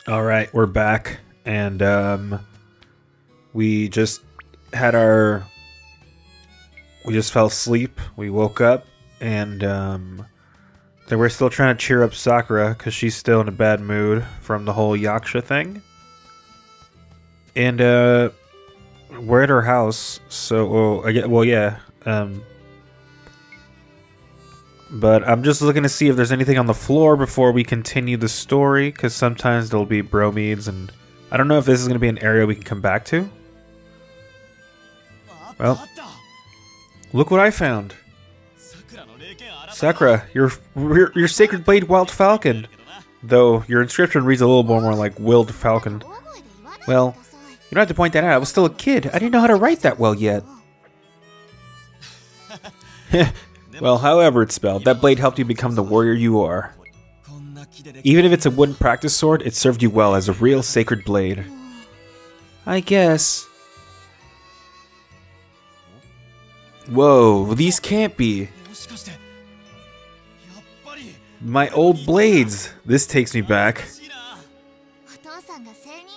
All right, we're back, and we just had our. We just fell asleep. We woke up, and then we're still trying to cheer up Sakura because she's still in a bad mood from the whole Yaksha thing. And we're at her house, so yeah. But I'm just looking to see if there's anything on the floor before we continue the story, because sometimes there'll be bromides, and I don't know if this is going to be an area we can come back to. Well, look what I found. Sakura, your sacred blade, Wild Falcon. Though your inscription reads a little more like Willed Falcon. Well, you don't have to point that out. I was still a kid. I didn't know how to write that well yet. Well, however it's spelled, that blade helped you become the warrior you are. Even if it's a wooden practice sword, it served you well as a real sacred blade. I guess. Whoa, these can't be. My old blades. This takes me back.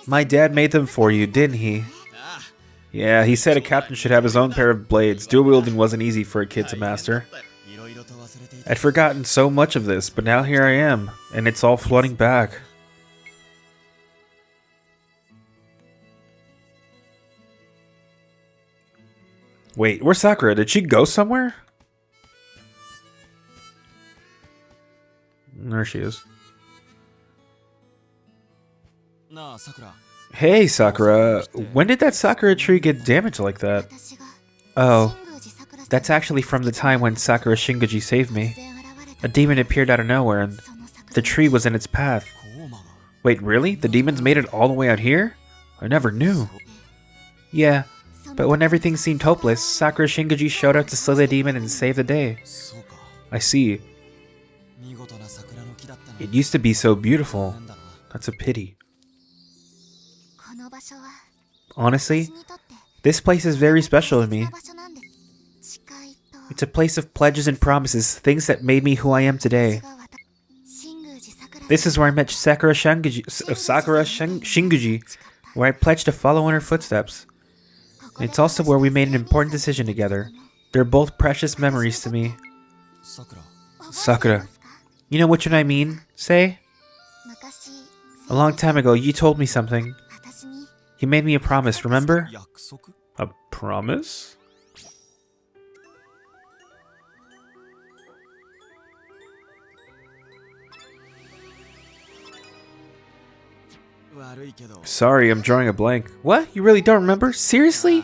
My dad made them for you, didn't he? Yeah, he said a captain should have his own pair of blades. Dual wielding wasn't easy for a kid to master. I'd forgotten so much of this, but now here I am, and it's all flooding back. Wait, where's Sakura? Did she go somewhere? There she is. Hey, Sakura. When did that Sakura tree get damaged like that? Oh, that's actually from the time when Sakura Shinguji saved me. A demon appeared out of nowhere and the tree was in its path. Wait, really? The demons made it all the way out here? I never knew. Yeah, but when everything seemed hopeless, Sakura Shinguji showed up to slay the demon and save the day. I see. It used to be so beautiful. That's a pity. Honestly, this place is very special to me. It's a place of pledges and promises, things that made me who I am today. This is where I met Sakura Shinguji, where I pledged to follow in her footsteps. And it's also where we made an important decision together. They're both precious memories to me. Sakura. You know which one I mean, say? A long time ago, you told me something. You made me a promise, remember? A promise? Sorry, I'm drawing a blank. What? You really don't remember? Seriously?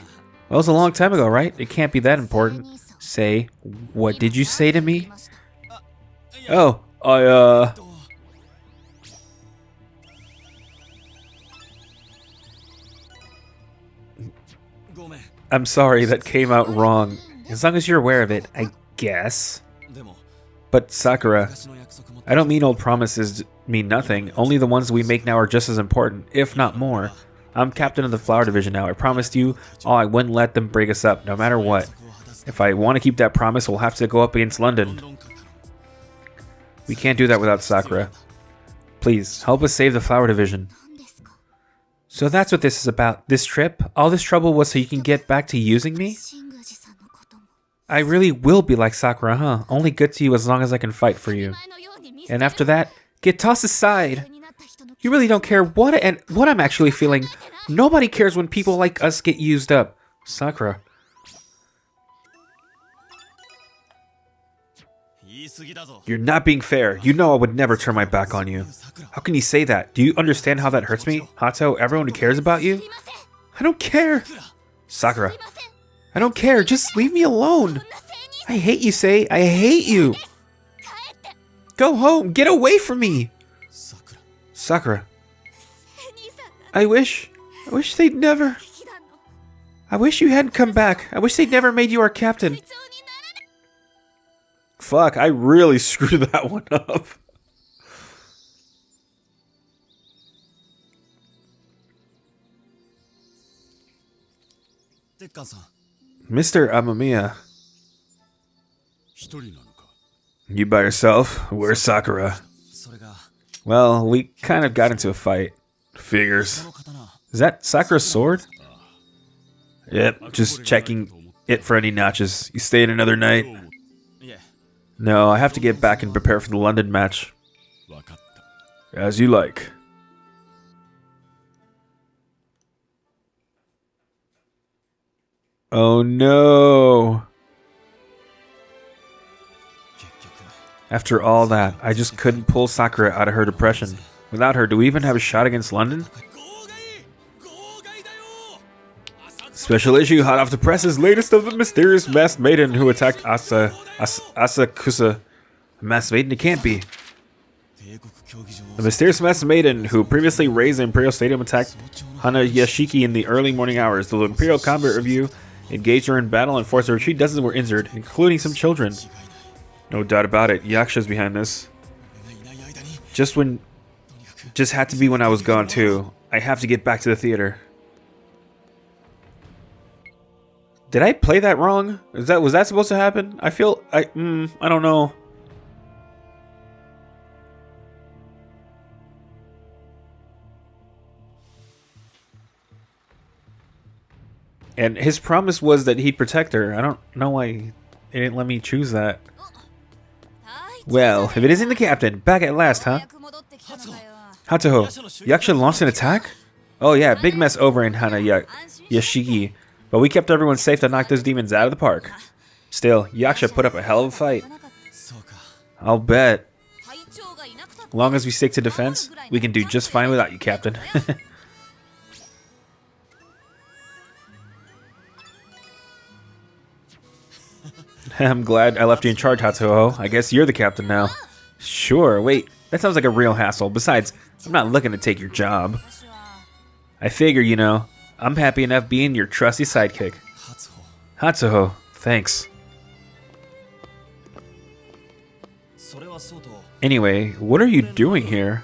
Well, it was a long time ago, right? It can't be that important. Say, what did you say to me? Oh, I'm sorry, that came out wrong. As long as you're aware of it, I guess. But Sakura, I don't mean old promises mean nothing. Only the ones we make now are just as important, if not more. I'm captain of the flower division now. I promised you I wouldn't let them break us up, no matter what. If I want to keep that promise, we'll have to go up against London. We can't do that without Sakura. Please, help us save the flower division. So that's what this is about, this trip? All this trouble was so you can get back to using me? I really will be like Sakura, huh? Only good to you as long as I can fight for you. And after that, get tossed aside. You really don't care what I'm actually feeling. Nobody cares when people like us get used up. Sakura. You're not being fair. You know I would never turn my back on you. How can you say that? Do you understand how that hurts me? Hatsuho, everyone who cares about you? I don't care. Sakura. I don't care. Just leave me alone. I hate you, Sei. I hate you. Go home. Get away from me. Sakura. I wish they'd never... I wish you hadn't come back. I wish they'd never made you our captain. Fuck, I really screwed that one up. Mr. Amamiya. You by yourself? Where's Sakura? Well, we kind of got into a fight. Figures. Is that Sakura's sword? Yep, just checking it for any notches. You stayed another night? No, I have to get back and prepare for the London match. As you like. Oh no! After all that, I just couldn't pull Sakura out of her depression. Without her, do we even have a shot against London? Special issue, hot off the presses, latest of the mysterious masked maiden who attacked Asakusa. A masked maiden? It can't be. The mysterious masked maiden who previously raised the Imperial Stadium attacked Hanayashiki in the early morning hours. The Imperial Combat Review engaged her in battle and forced her to retreat. Dozens were injured, including some children. No doubt about it, Yaksha's behind this. Just had to be when I was gone too. I have to get back to the theater. Did I play that wrong? Was that supposed to happen? I don't know. And his promise was that he'd protect her. I don't know why he didn't let me choose that. Well, if it isn't the captain, back at last, huh? Hatsuho, Yaksha launched an attack? Oh yeah, big mess over in Hanayashiki. But we kept everyone safe to knock those demons out of the park. Still, Yaksha put up a hell of a fight. I'll bet. As long as we stick to defense, we can do just fine without you, Captain. I'm glad I left you in charge, Hatsuho. I guess you're the captain now. Sure, wait. That sounds like a real hassle. Besides, I'm not looking to take your job. I figure, you know, I'm happy enough being your trusty sidekick. Hatsuho, thanks. Anyway, what are you doing here?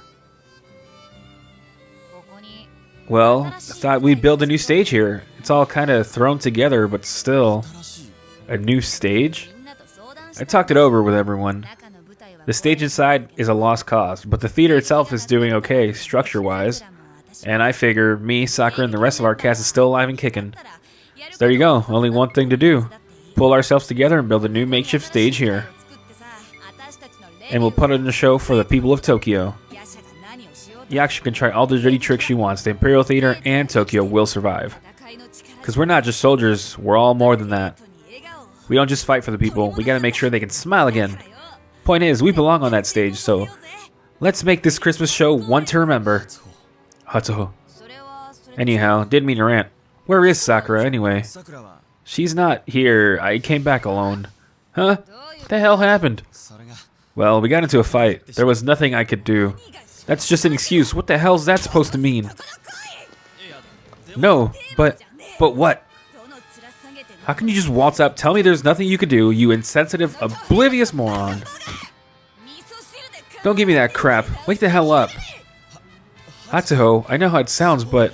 Well, I thought we'd build a new stage here. It's all kind of thrown together, but still. A new stage? I talked it over with everyone. The stage inside is a lost cause, but the theater itself is doing okay, structure-wise. And I figure me, Sakura, and the rest of our cast is still alive and kicking. So there you go, only one thing to do. Pull ourselves together and build a new makeshift stage here. And we'll put on a show for the people of Tokyo. Yaksha can try all the dirty tricks she wants. The Imperial Theater and Tokyo will survive. Because we're not just soldiers, we're all more than that. We don't just fight for the people, we gotta make sure they can smile again. Point is, we belong on that stage, so let's make this Christmas show one to remember. Hatsuho. Anyhow, didn't mean to rant. Where is Sakura anyway? She's not here. I came back alone. Huh? What the hell happened? Well, we got into a fight. There was nothing I could do. That's just an excuse. What the hell's that supposed to mean? No, but what? How can you just waltz up, tell me there's nothing you could do, you insensitive, oblivious moron? Don't give me that crap. Wake the hell up. Hatsuho, I know how it sounds, but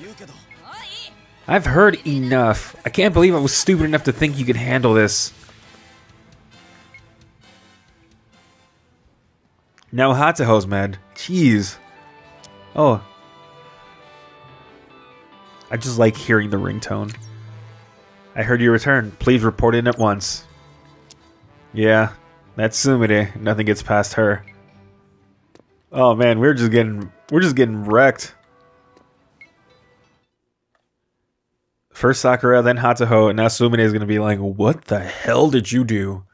I've heard enough. I can't believe I was stupid enough to think you could handle this. Now Hatsuho's mad. Jeez. Oh. I just like hearing the ringtone. I heard you return. Please report in at once. Yeah, that's Sumire. Nothing gets past her. Oh man, we're just getting wrecked. First Sakura, then Hatsuho, and now Sumire is gonna be like, what the hell did you do?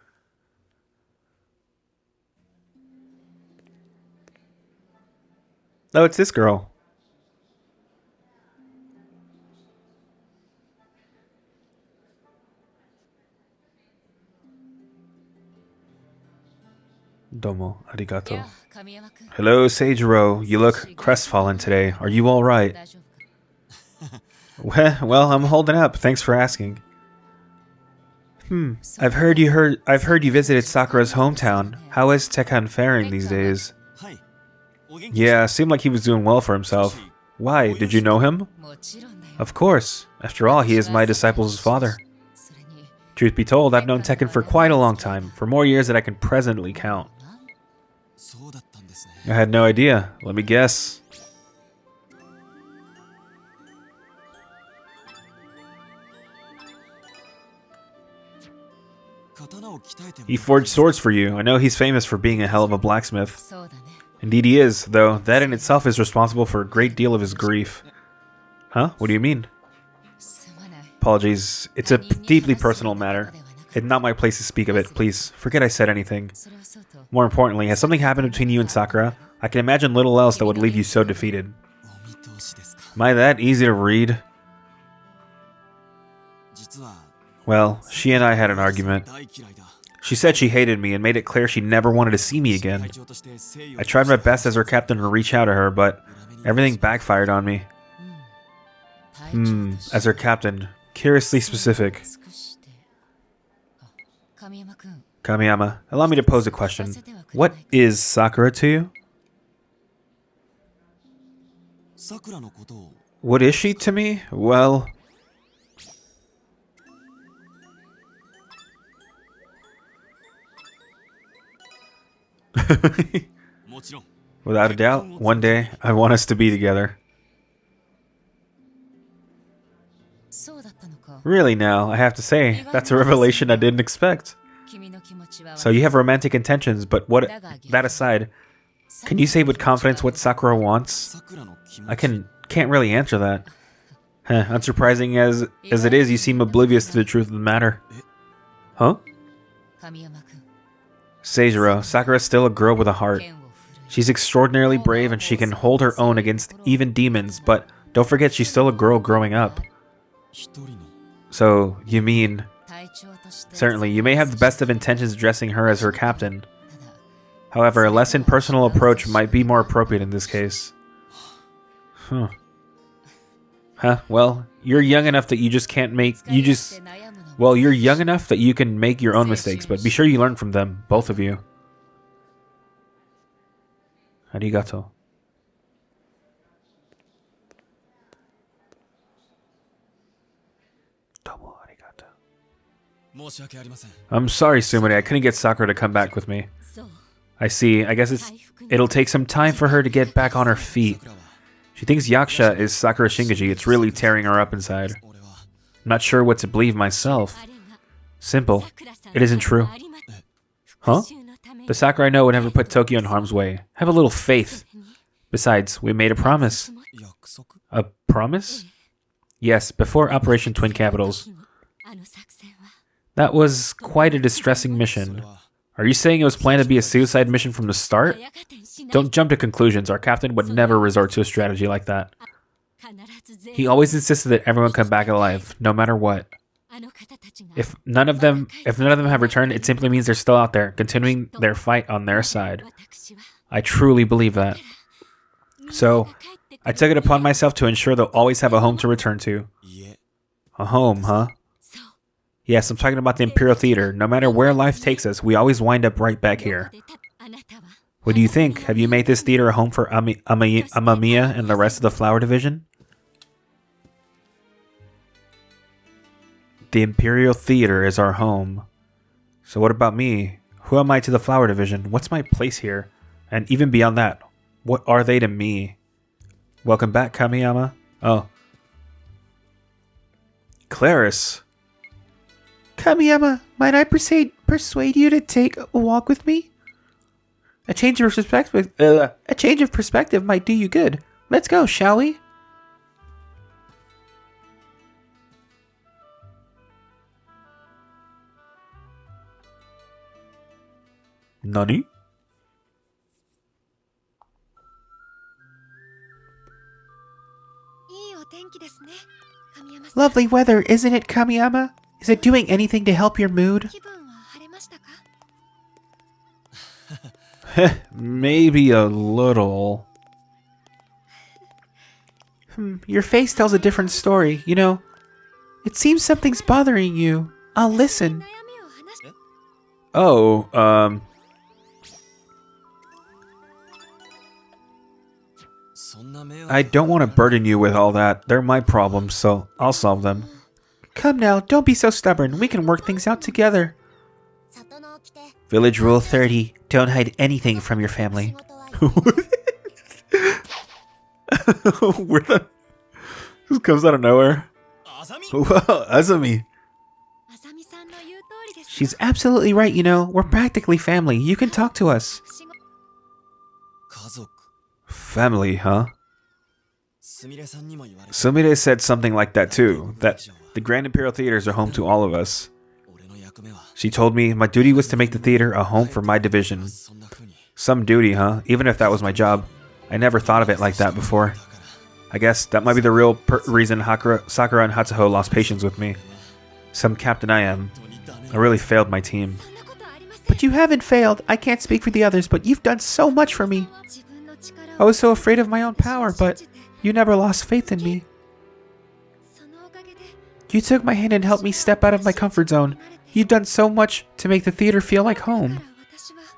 Oh, it's this girl. Domo, arigato. Hello, Seijiro. You look crestfallen today. Are you all right? Well, I'm holding up. Thanks for asking. I've heard you visited Sakura's hometown. How is Tekken faring these days? Yeah, seemed like he was doing well for himself. Why? Did you know him? Of course. After all, he is my disciple's father. Truth be told, I've known Tekken for quite a long time, for more years than I can presently count. I had no idea. Let me guess. He forged swords for you. I know he's famous for being a hell of a blacksmith. Indeed he is, though that in itself is responsible for a great deal of his grief. Huh? What do you mean? Apologies. It's a deeply personal matter. It's not my place to speak of it. Please, forget I said anything. More importantly, has something happened between you and Sakura? I can imagine little else that would leave you so defeated. Am I that easy to read? Well, she and I had an argument. She said she hated me and made it clear she never wanted to see me again. I tried my best as her captain to reach out to her, but everything backfired on me. As her captain. Curiously specific. Kamiyama, allow me to pose a question. What is Sakura to you? What is she to me? Well... Without a doubt, one day, I want us to be together. Really now, I have to say, that's a revelation I didn't expect. So you have romantic intentions, but that aside, can you say with confidence what Sakura wants? I can't really answer that. Unsurprising as it is, you seem oblivious to the truth of the matter. Huh? Seijiro, Sakura's still a girl with a heart. She's extraordinarily brave and she can hold her own against even demons, but don't forget she's still a girl growing up. So, you mean... Certainly, you may have the best of intentions addressing her as her captain. However, a less impersonal approach might be more appropriate in this case. Well, you're young enough that you're young enough that you can make your own mistakes, but be sure you learn from them, both of you. Arigato. Domo arigato. I'm sorry, Sumire, I couldn't get Sakura to come back with me. I see, I guess it'll take some time for her to get back on her feet. She thinks Yakusha is Sakura Shingeji. It's really tearing her up inside. I'm not sure what to believe myself. Simple. It isn't true. Huh? The Sakura I know would never put Tokyo in harm's way. Have a little faith. Besides, we made a promise. A promise? Yes, before Operation Twin Capitals. That was quite a distressing mission. Are you saying it was planned to be a suicide mission from the start? Don't jump to conclusions. Our captain would never resort to a strategy like that. He always insisted that everyone come back alive, no matter what. If none of them have returned, it simply means they're still out there, continuing their fight on their side. I truly believe that. So, I took it upon myself to ensure they'll always have a home to return to. A home, huh? Yes, I'm talking about the Imperial Theater. No matter where life takes us, we always wind up right back here. What do you think? Have you made this theater a home for Amamiya and the rest of the Flower Division? The Imperial Theater is our home. So what about me? Who am I to the Flower Division? What's my place here? And even beyond that, what are they to me? Welcome back, Kamiyama. Oh. Claris. Kamiyama, might I persuade you to take a walk with me? A change of perspective might do you good. Let's go, shall we? Nani? Lovely weather, isn't it, Kamiyama? Is it doing anything to help your mood? Maybe a little. Your face tells a different story, you know. It seems something's bothering you. I'll listen. Oh, I don't want to burden you with all that. They're my problems, so I'll solve them. Come now, don't be so stubborn. We can work things out together. Village Rule 30. Don't hide anything from your family. Where the... This comes out of nowhere. Wow, Azumi. She's absolutely right, you know. We're practically family. You can talk to us. Family, huh? Sumire said something like that too, that the Grand Imperial Theaters are home to all of us. She told me my duty was to make the theater a home for my division. Some duty, huh? Even if that was my job. I never thought of it like that before. I guess that might be the real reason Sakura and Hatsuho lost patience with me. Some captain I am. I really failed my team. But you haven't failed. I can't speak for the others, but you've done so much for me. I was so afraid of my own power, but you never lost faith in me. You took my hand and helped me step out of my comfort zone. You've done so much to make the theater feel like home.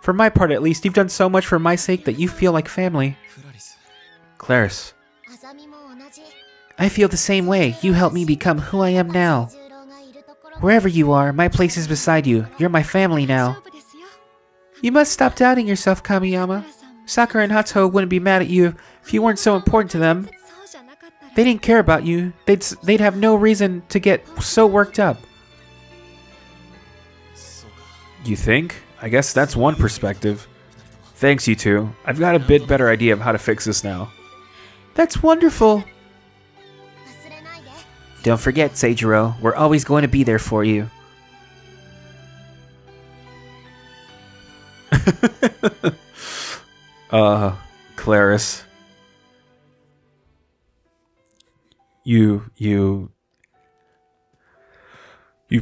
For my part at least, you've done so much for my sake that you feel like family. Clarice. I feel the same way. You helped me become who I am now. Wherever you are, my place is beside you. You're my family now. You must stop doubting yourself, Kamiyama. Sakura and Hatsuho wouldn't be mad at you if you weren't so important to them. They didn't care about you. They'd have no reason to get so worked up. You think? I guess that's one perspective. Thanks, you two. I've got a bit better idea of how to fix this now. That's wonderful. Don't forget, Seijiro. We're always going to be there for you. Clarice. You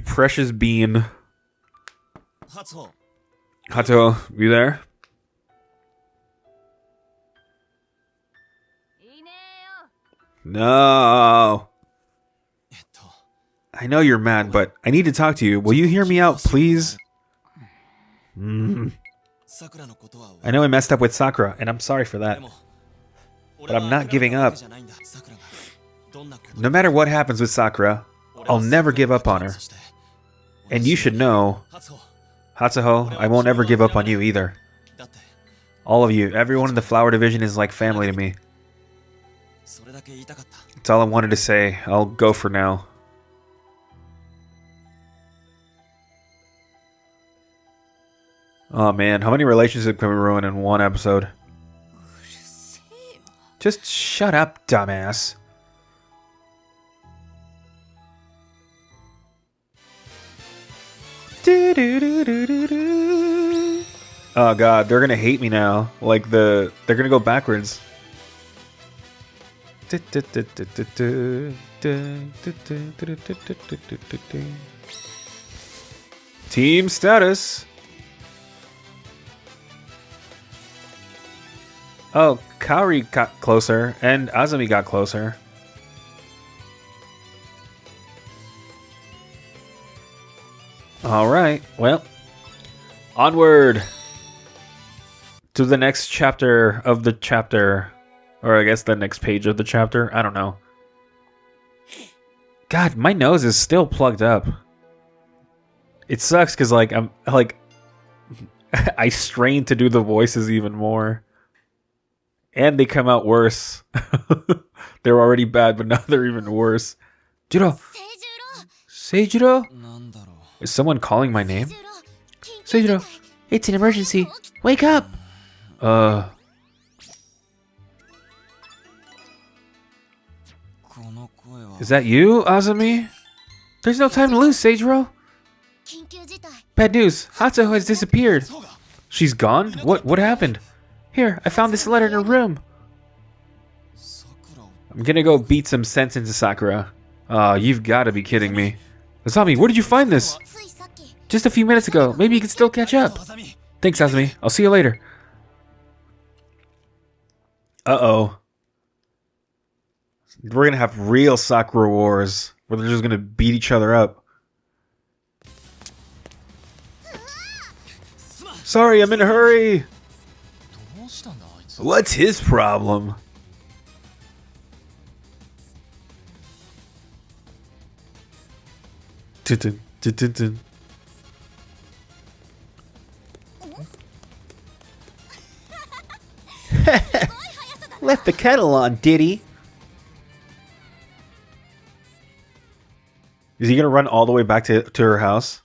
precious bean. Hatsuho, you there? No. I know you're mad, but I need to talk to you. Will you hear me out, please? I know I messed up with Sakura, and I'm sorry for that. But I'm not giving up. No matter what happens with Sakura, I'll never give up on her. And you should know, Hatsuho, I won't ever give up on you either. All of you, everyone in the flower division is like family to me. That's all I wanted to say. I'll go for now. Oh man, how many relationships can we ruin in one episode? Just shut up, dumbass. Oh god, they're gonna hate me now. Like they're gonna go backwards. Team status. Oh, Kaori got closer, and Azumi got closer. Alright, well, onward to the next chapter of the chapter. Or I guess the next page of the chapter. I don't know. God, my nose is still plugged up. It sucks because, like, I'm, like, I strain to do the voices even more. And they come out worse. They're already bad, but now they're even worse. Jiro! Seijiro? Is someone calling my name? Seijiro, it's an emergency. Wake up! Is that you, Azumi? There's no time to lose, Seijiro. Bad news. Hatsuho has disappeared. She's gone? What happened? Here, I found this letter in her room. I'm gonna go beat some sense into Sakura. You've gotta be kidding me. Azumi, where did you find this? Just a few minutes ago. Maybe you can still catch up. Thanks, Azumi. I'll see you later. Uh-oh. We're gonna have real Sakura wars, where they're just gonna beat each other up. Sorry, I'm in a hurry! What's his problem? Left the kettle on, did he? Is he gonna run all the way back to her house?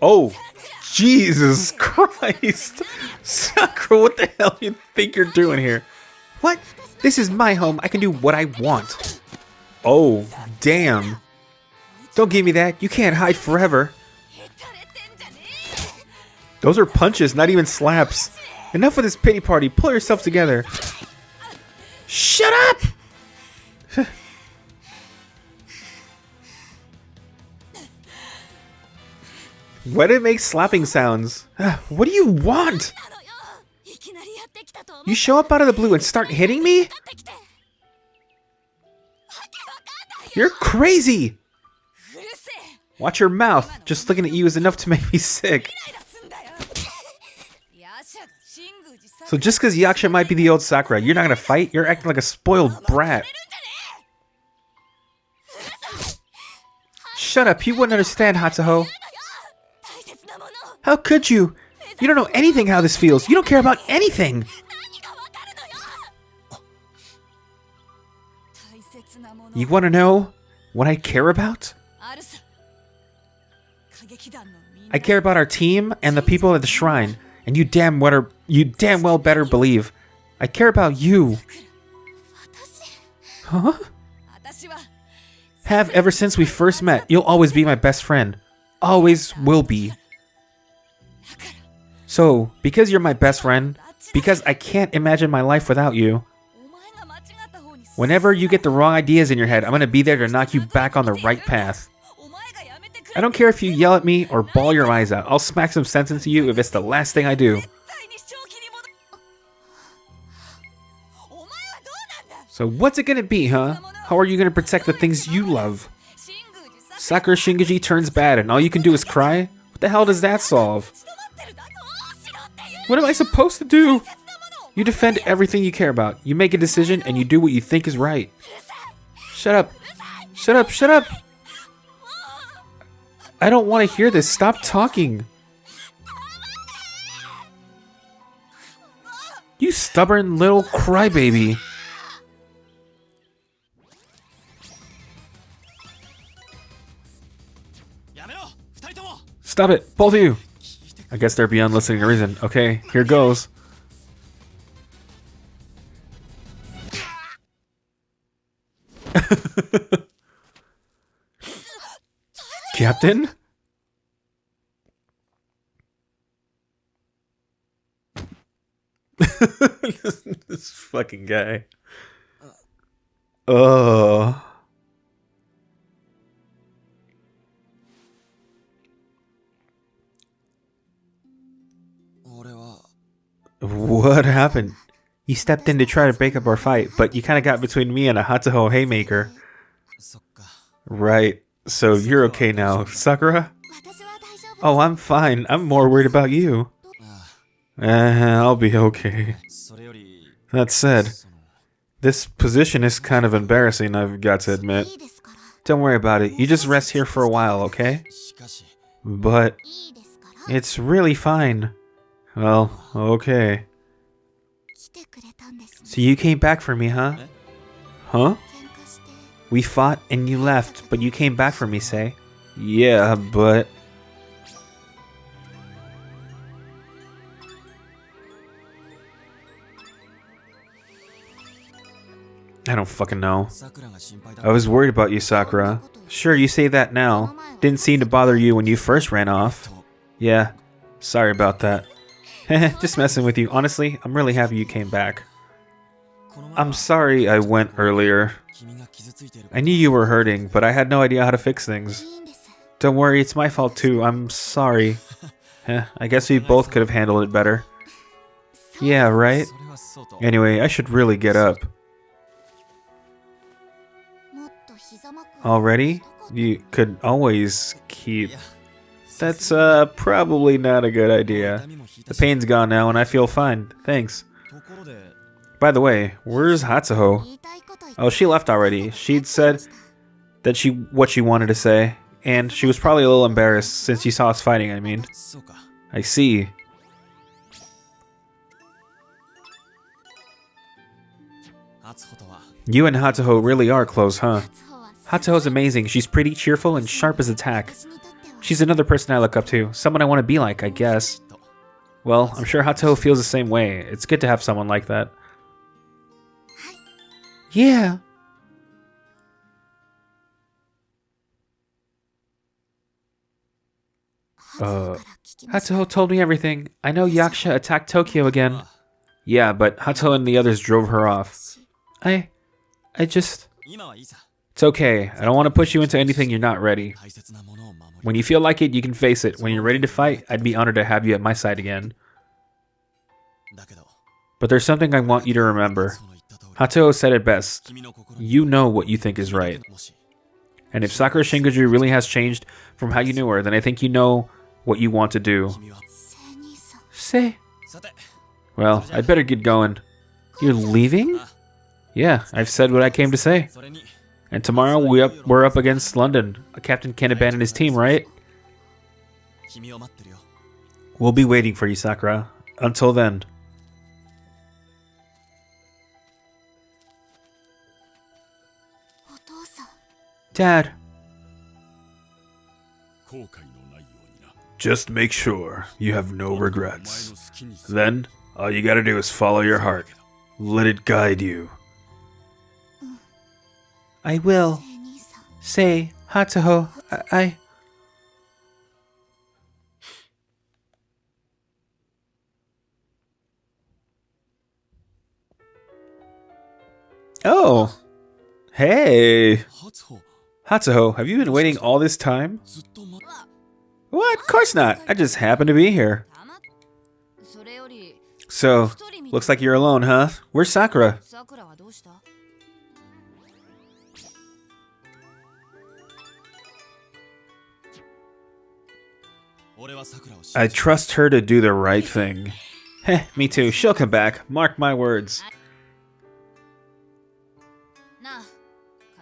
Oh, Jesus Christ. Sakura, what the hell do you think you're doing here? What? This is my home. I can do what I want. Oh, damn. Don't give me that. You can't hide forever. Those are punches, not even slaps. Enough of this pity party. Pull yourself together. Shut up! Why did it make slapping sounds? What do you want? You show up out of the blue and start hitting me? You're crazy! Watch your mouth. Just looking at you is enough to make me sick. So just because Yaksha might be the old Sakura, you're not gonna fight? You're acting like a spoiled brat. Shut up, you wouldn't understand, Hatsuho. How could you? You don't know anything how this feels. You don't care about anything. You want to know what I care about? I care about our team and the people at the shrine, and you damn well better believe I care about you. Huh? Have ever since we first met. You'll always be my best friend. Always will be. So, because you're my best friend, because I can't imagine my life without you, whenever you get the wrong ideas in your head, I'm gonna be there to knock you back on the right path. I don't care if you yell at me or bawl your eyes out. I'll smack some sense into you if it's the last thing I do. So what's it gonna be, huh? How are you gonna protect the things you love? Sakura Shinguji turns bad and all you can do is cry? What the hell does that solve? What am I supposed to do? You defend everything you care about. You make a decision and you do what you think is right. Shut up. Shut up, shut up! I don't want to hear this. Stop talking. You stubborn little crybaby. Stop it, both of you. I guess they're beyond listening to reason. Okay, here goes. Captain? This fucking guy. Oh. What happened? You stepped in to try to break up our fight, but you kind of got between me and a Hatsuho haymaker. Right. So you're okay now, Sakura? Oh, I'm fine. I'm more worried about you. I'll be okay. That said, this position is kind of embarrassing, I've got to admit. Don't worry about it. You just rest here for a while, okay? But it's really fine. Well, okay. So you came back for me, huh? Huh? We fought and you left, but you came back for me, say? Yeah, but... I don't fucking know. I was worried about you, Sakura. Sure, you say that now. Didn't seem to bother you when you first ran off. Yeah, sorry about that. Just messing with you. Honestly, I'm really happy you came back. I'm sorry I went earlier. I knew you were hurting, but I had no idea how to fix things. Don't worry, it's my fault too. I'm sorry. I guess we both could have handled it better. Yeah, right? Anyway, I should really get up. Already? You could always keep... That's probably not a good idea. The pain's gone now and I feel fine. Thanks. By the way, where's Hatsuho? Oh, she left already. She'd said that what she wanted to say, and she was probably a little embarrassed since you saw us fighting, I mean. I see. You and Hatsuho really are close, huh? Hatsuho's amazing. She's pretty, cheerful, and sharp as a tack. She's another person I look up to. Someone I want to be like, I guess. Well, I'm sure Hatsuho feels the same way. It's good to have someone like that. Yeah. Hatsuho told me everything. I know Yaksha attacked Tokyo again. Yeah, but Hatsuho and the others drove her off. I just... It's okay. I don't want to push you into anything you're not ready. When you feel like it, you can face it. When you're ready to fight, I'd be honored to have you at my side again. But there's something I want you to remember. Hatsuho said it best. You know what you think is right. And if Sakura Shinguju really has changed from how you knew her, then I think you know what you want to do. Say. Well, I'd better get going. You're leaving? Yeah, I've said what I came to say. And tomorrow we're up against London. A captain can't abandon his team, right? We'll be waiting for you, Sakura. Until then. Dad. Just make sure you have no regrets. Then, all you gotta do is follow your heart. Let it guide you. I will. Say, Hatsuho, I... Oh. Hey. Hatsuho, have you been waiting all this time? What? Of course not. I just happened to be here. So, looks like you're alone, huh? Where's Sakura? I trust her to do the right thing. Heh, me too. She'll come back. Mark my words.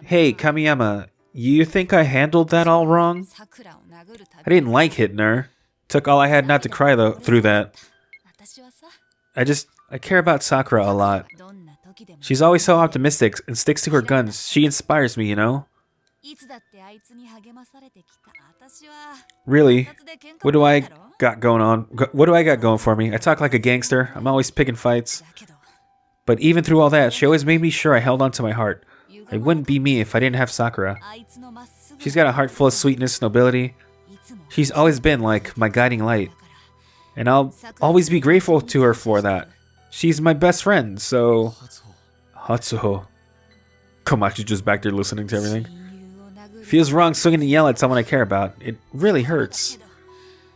Hey, Kamiyama, you think I handled that all wrong? I didn't like hitting her. Took all I had not to cry through that. I care about Sakura a lot. She's always so optimistic and sticks to her guns. She inspires me, you know? Really? What do I got going on? What do I got going for me? I talk like a gangster. I'm always picking fights. But even through all that, she always made me sure I held on to my heart. It wouldn't be me if I didn't have Sakura. She's got a heart full of sweetness, nobility. She's always been like my guiding light. And I'll always be grateful to her for that. She's my best friend, so... Hatsuho. Komachi's just back there listening to everything. Feels wrong swinging to yell at someone I care about. It really hurts.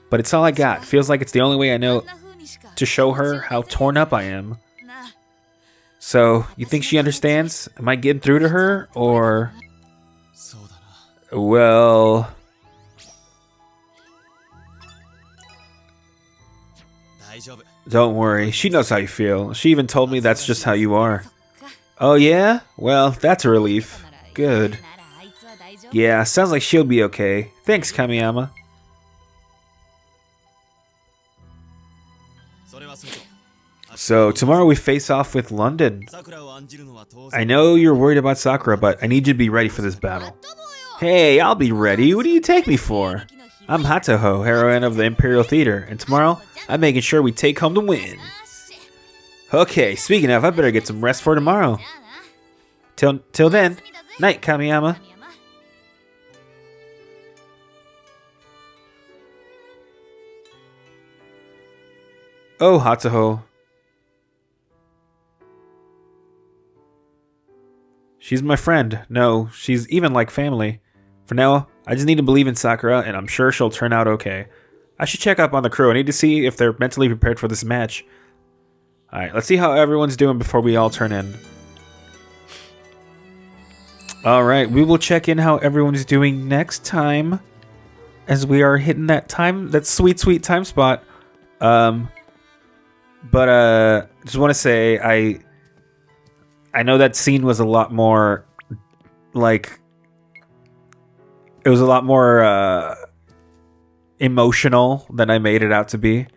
But it's all I got. Feels like it's the only way I know to show her how torn up I am. So, you think she understands? Am I getting through to her? Or... Well... Don't worry, she knows how you feel. She even told me that's just how you are. Oh yeah? Well, that's a relief. Good. Yeah, sounds like she'll be okay. Thanks, Kamiyama. So, tomorrow we face off with London. I know you're worried about Sakura, but I need you to be ready for this battle. Hey, I'll be ready. What do you take me for? I'm Hatsuho, heroine of the Imperial Theater, and tomorrow, I'm making sure we take home the win. Okay, speaking of, I better get some rest for tomorrow. Till then, night, Kamiyama. Oh, Hatsuho. She's my friend. No, she's even like family. For now, I just need to believe in Sakura, and I'm sure she'll turn out okay. I should check up on the crew. I need to see if they're mentally prepared for this match. Alright, let's see how everyone's doing before we all turn in. Alright, we will check in how everyone's doing next time. As we are hitting that sweet, sweet time spot. Just want to say, I know that scene was a lot more, like... It was a lot more emotional than I made it out to be.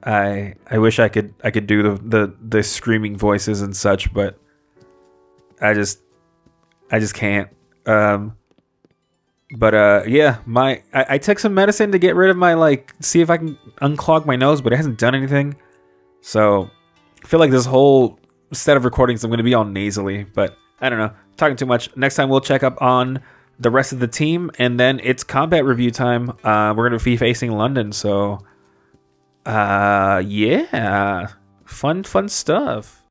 I wish I could do the screaming voices and such, but I just can't. But yeah, I took some medicine to get rid of my, like, see if I can unclog my nose, but it hasn't done anything. So I feel like this whole set of recordings I'm going to be all nasally, but I don't know. Talking too much. Next time we'll check up on the rest of the team, and then it's combat review time. We're going to be facing London, so yeah, fun stuff.